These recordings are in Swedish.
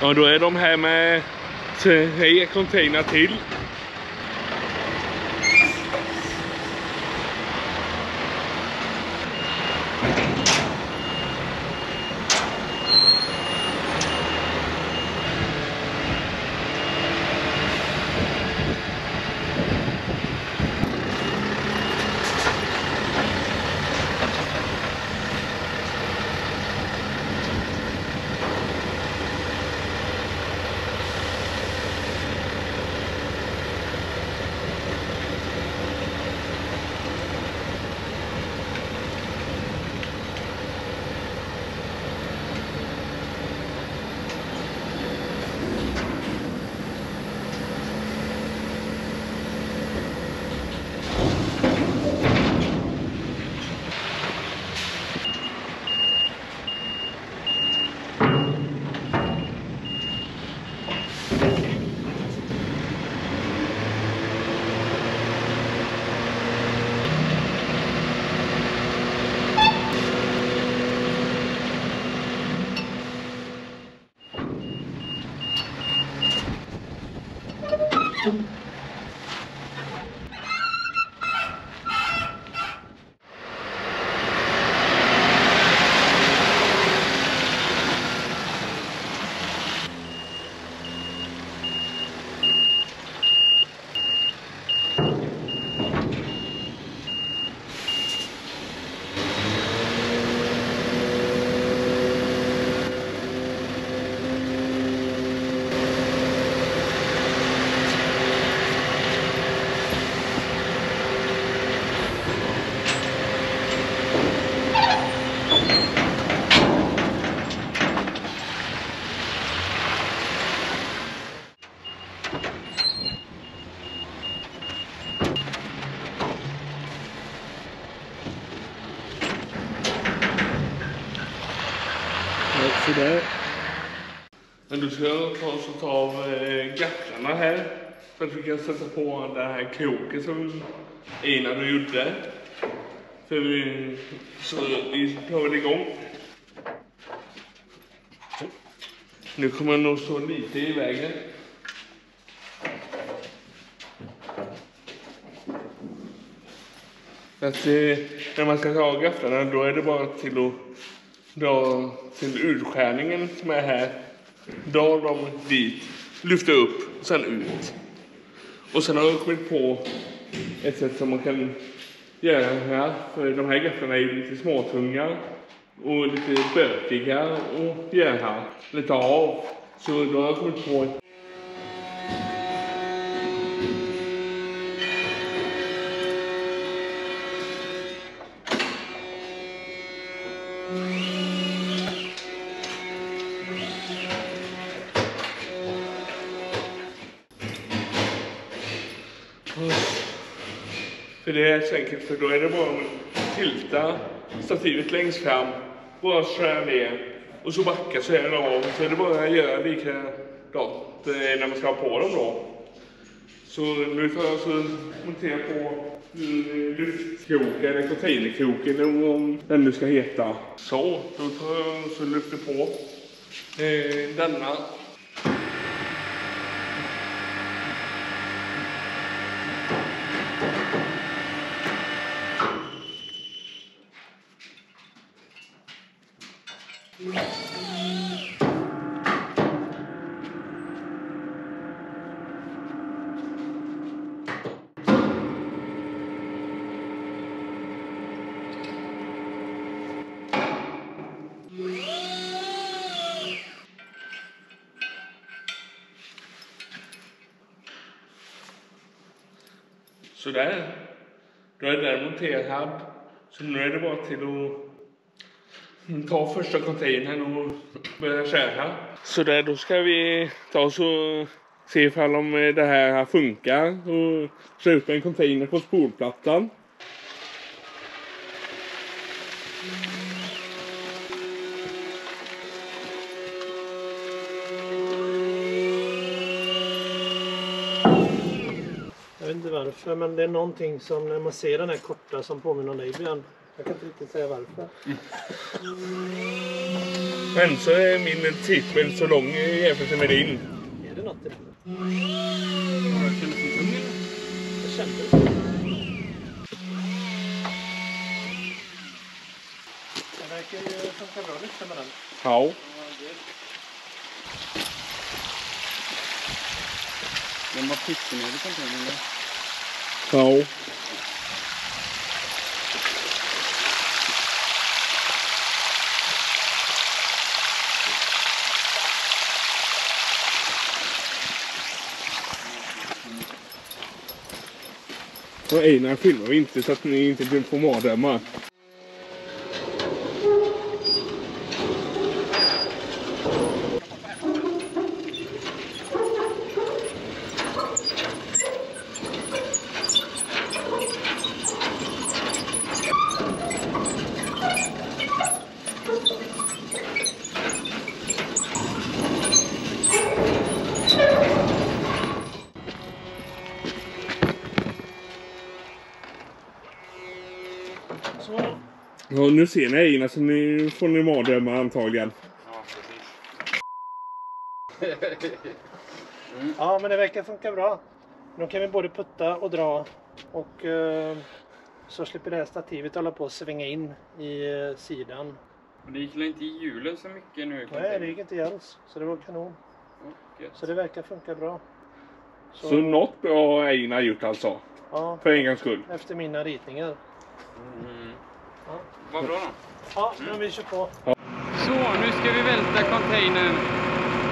Och då är de här med 3 container till. Där. Men du ska ta av gafflarna här för att du kan sätta på det här kroken som Ina du gjorde. För vi tar väl igång. Nu kommer jag nog stå lite i vägen. Att, när man ska ta gafflarna då är det bara till att dra till utskärningen som är här, dra dem dit, lyfta upp och sen ut. Och sen har jag kommit på ett sätt som man kan göra här, för de här gafflarna är lite småtunga och lite bökiga och göra lite av. Så då har jag kommit på ett för det är så enkelt, för då är det bara att tilta stativet längst fram, bara köra ner och så backa så är det av. Så är det bara att göra likadant när man ska ha på dem då. Så nu får jag så montera på lyftkroken eller containerkroken eller om den nu ska heta. Så, då tar jag så lyfter på denna. Så där. Då är den monterad. Så nu är det bara till att ta första containern och börja köra. Så där, då ska vi ta oss och se ifall om det här funkar och köra upp en container på spolplattan. Jag vet inte varför, men det är någonting som när man ser den här korta som påminner om dig ibland Jag kan inte riktigt säga varför. Men så är min trippel så lång i jämförelse med din. Är det något i det? Jag känner sig tung eller? Jag kände det. Det verkar ju funka bra nytta med den. Ja. Den var pyttenödig containern där. Ja. Och Einar filmar vi inte så att ni inte blir på mardrömmar. Ja, nu ser ni Einar så nu får ni mardrömmar antagligen. Ja, precis. Ja, men det verkar funka bra. Då kan vi både putta och dra. Och så slipper det här stativet hålla på att svänga in i sidan. Och det gick väl inte i hjulen så mycket nu? Nej, det gick inte alls. Så det var kanon. Så det verkar funka bra. Så något bra har Einar gjort alltså? Ja, För en gångs skull. efter mina ritningar. Mm. Ja. Vad bra då. Ja, men vi kör på. Så, nu ska vi välta containern.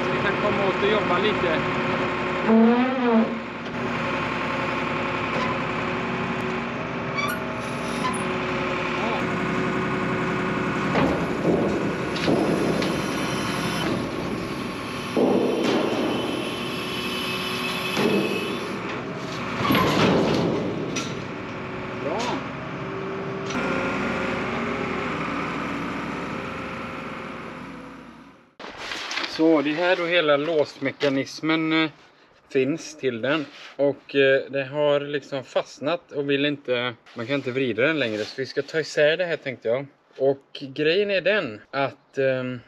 Så vi kan komma åt och jobba lite. Bra. Så det här då hela låsmekanismen finns till den. Och det har liksom fastnat och vill inte, man kan inte vrida den längre. Så vi ska ta isär det här tänkte jag. Och grejen är den att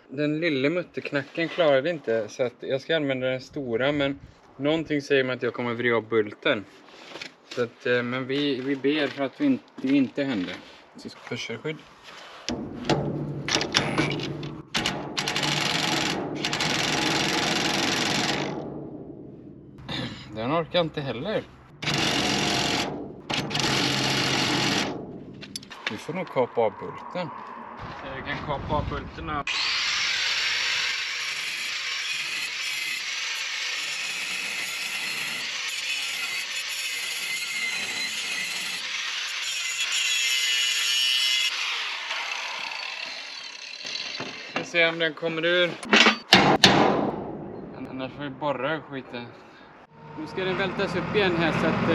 den lilla mutterknacken klarade inte. Så att jag ska använda den stora, men någonting säger mig att jag kommer vrida av bulten. Så att, men vi ber för att det inte händer. Så hörselskydd. Den orkar inte heller. Vi får nog kapa av bulten. Jag kan kapa av bulterna. Ska se om den kommer ur. Annars får vi borra skiten. Nu ska den vältas upp igen här så att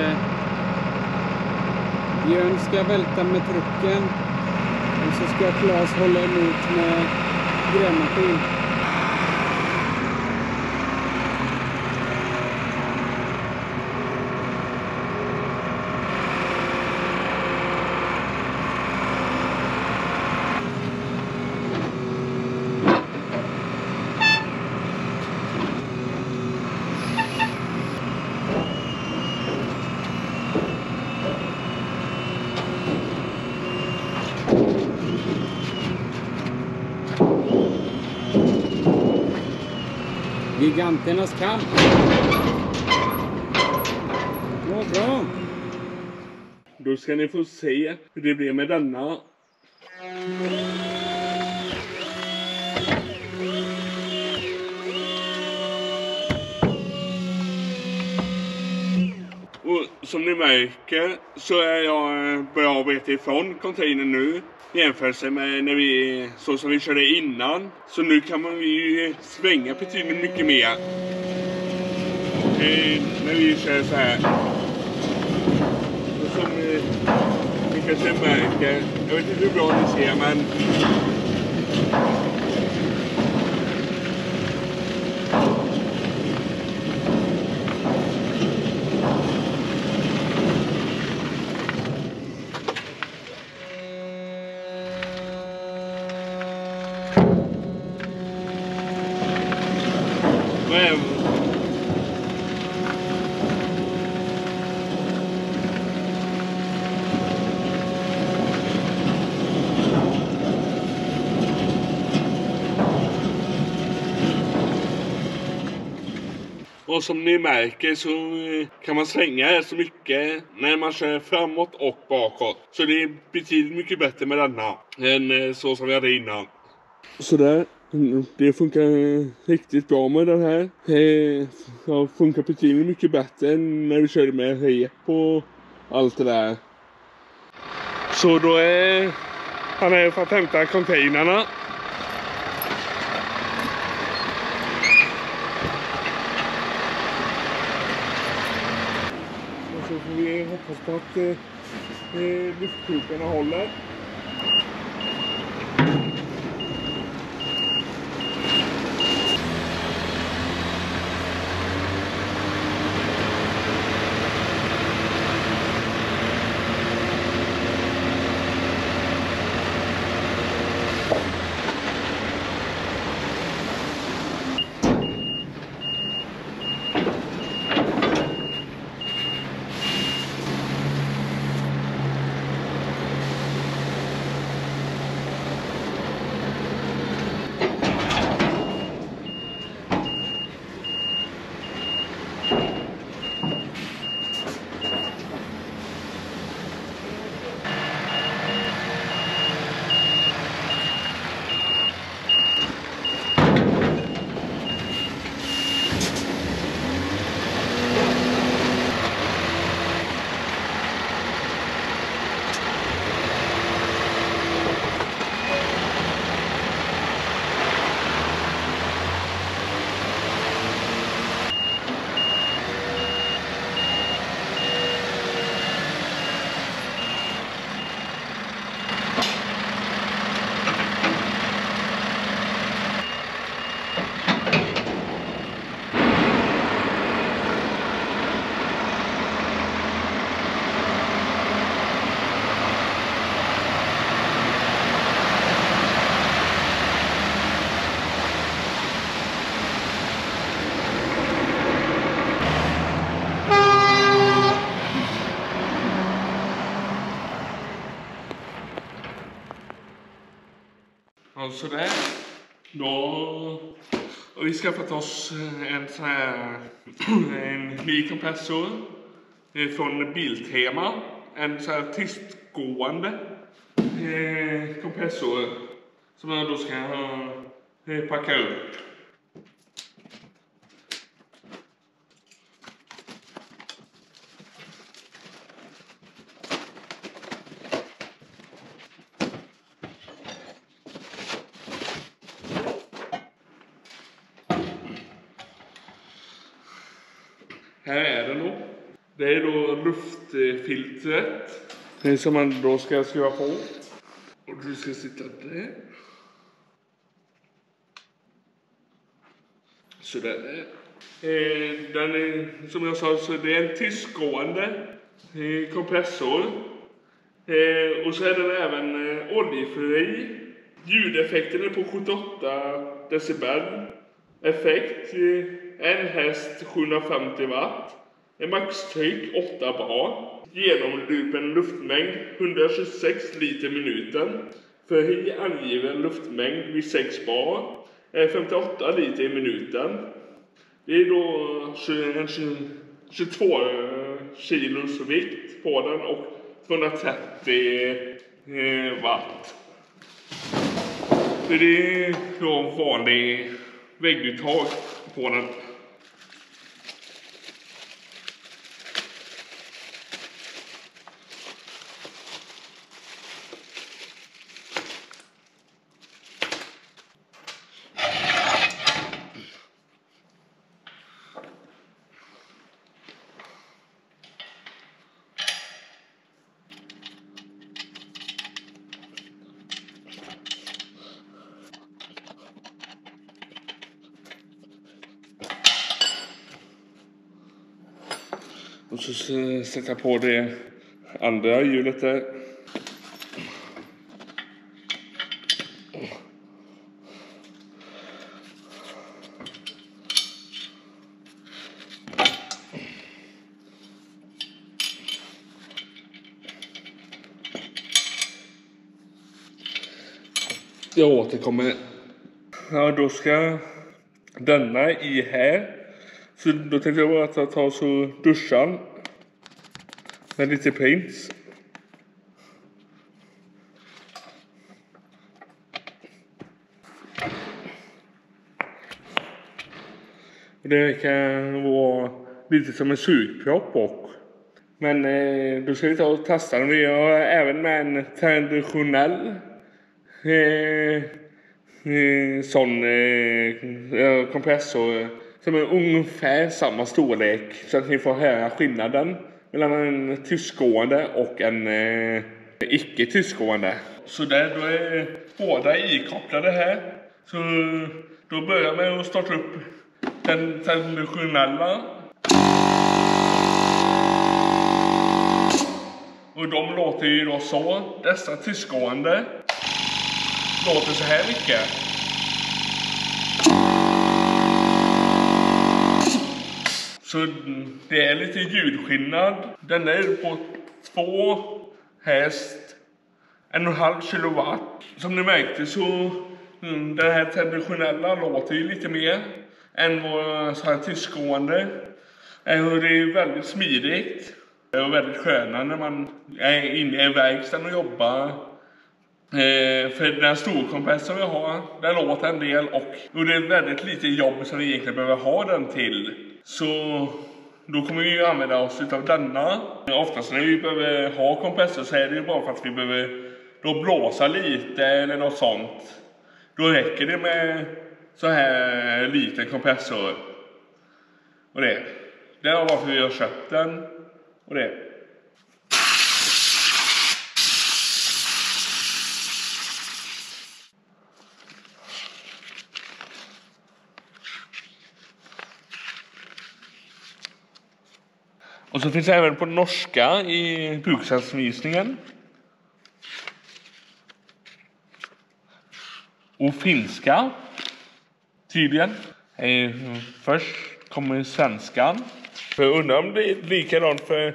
Björn ska välta med trucken och så ska Claes hålla emot med grävmaskin. Giganternas kamp. Vad bra. Då ska ni få se hur det blir med denna. Och som ni märker så är jag bra bit ifrån containern nu. Jämfört med när så som vi körde innan. Så nu kan man ju svänga betydligt mycket mer. När vi kör så här. Och som ni kanske märker. Jag vet inte hur bra ni ser, men Men... Och som ni märker så kan man svänga så mycket när man kör framåt och bakåt. Så det är betydligt mycket bättre med denna än så som vi hade innan. Så där, det funkar riktigt bra med den här. Det funkar betydligt mycket bättre än när vi körde med rep och allt det där. Så då är han här för att hämta containrarna. Så får vi hoppas på att luftkuporna håller. Och sådär. Då har vi skaffat oss en sån här en ny kompressor från Biltema. En sån här tystgående kompressor som jag då ska packa upp. Här är det då. Det är då luftfiltret som man då ska skruva på. Och du ska sitta där. Så där. Den är, som jag sa, så det är en tystgående kompressor. Och så är den även oljefri. Ljudeffekten är på 78 decibel. Effekt 1 häst 750 watt. Maxtryck 8 bar. Genomlupen luftmängd 126 liter minuten. För angiven luftmängd vid 6 bar. 58 liter i minuten. Det är då 22 kilos vikt på den och 230 watt. Så det är då vanlig vägguttag på den. Och så sätter jag på det andra hjulet där. Jag återkommer. Ja, då ska denna i här. Så då tänkte jag bara ta så duschan med lite paints. Det kan vara lite som en sugpropp och. Men då ska vi ta och testa den. Vi har även med en traditionell sån kompressor som är ungefär samma storlek. Så att ni får höra skillnaden mellan en tystgående och en icke tystgående. Så där då är båda ikopplade här. Så då börjar jag med att starta upp den traditionella. Och de låter ju då så. Dessa tystgående låter så här mycket. Så det är lite ljudskillnad. Den är på 2 häst, 1,5 kilowatt. Som ni märkte så den här traditionella låter ju lite mer än vad så här tystgående. Det är väldigt smidigt. Det är väldigt sköna när man är inne i verkstaden och jobbar. För den storkompressorn vi har, den låter en del och det är väldigt lite jobb som vi egentligen behöver ha den till. Så då kommer vi ju använda oss av denna. Oftast när vi behöver ha kompressor så är det ju bara för att vi behöver då blåsa lite eller något sånt. Då räcker det med så här liten kompressor. Och det är varför vi har köpt den. Och det. Och så finns det även på norska i bruksanvisningen. Och finska. Tydligen. Först kommer svenskan. För jag undrar om det är likadant för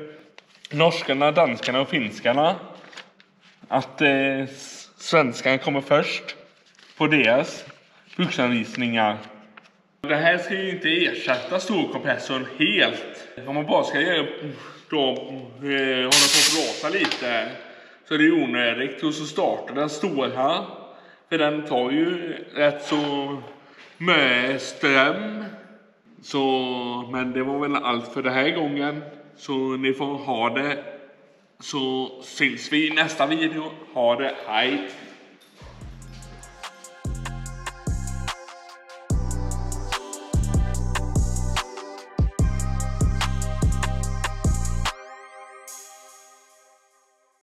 norskarna, danskarna och finskarna. Att svenskan kommer först på deras bruksanvisningar. Det här ska ju inte ersätta storkompressorn helt. Om man bara ska hålla på att blåsa lite så är det onödigt. Och så startar den stora. För den tar ju rätt så med ström. Så, men det var väl allt för den här gången. Så ni får ha det. Så syns vi i nästa video. Ha det, hej!